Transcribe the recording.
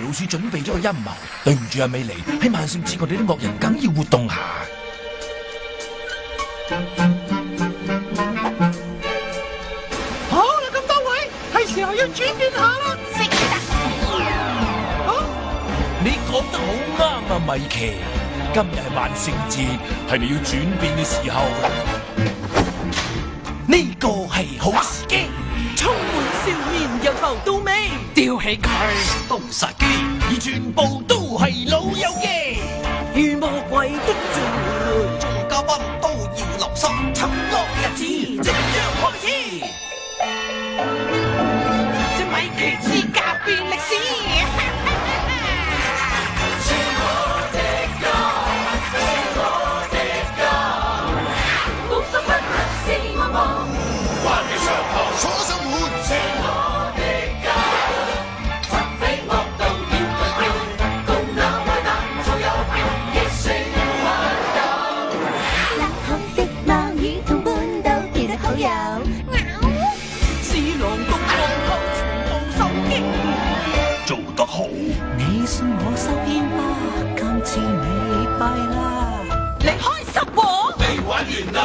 老鼠準備咗個陰謀，對唔住啊，美妮，喺萬聖節我哋啲惡人梗要活動下。好啦，咁多位，係時候要轉變下啦。識得。你講得好啱啊，米奇，今日係萬聖節，係咪要轉變嘅時候？呢個係好時機，充滿笑面由頭到尾，吊起佢，刀殺機，而全部都係老友記。如魔鬼的召喚，眾嘉賓都要留心，沉落日子即將開始。這米奇之家變歷史。鎖上門，是我的家，賊匪惡鬥要對決，共那壞蛋做友，一聲奮鬥。冷酷的貓與同伴都變得好友，是狼毒狂後全部受驚。做得好，你信我收煙吧，今次你弊啦，你開心喎。未玩完啦。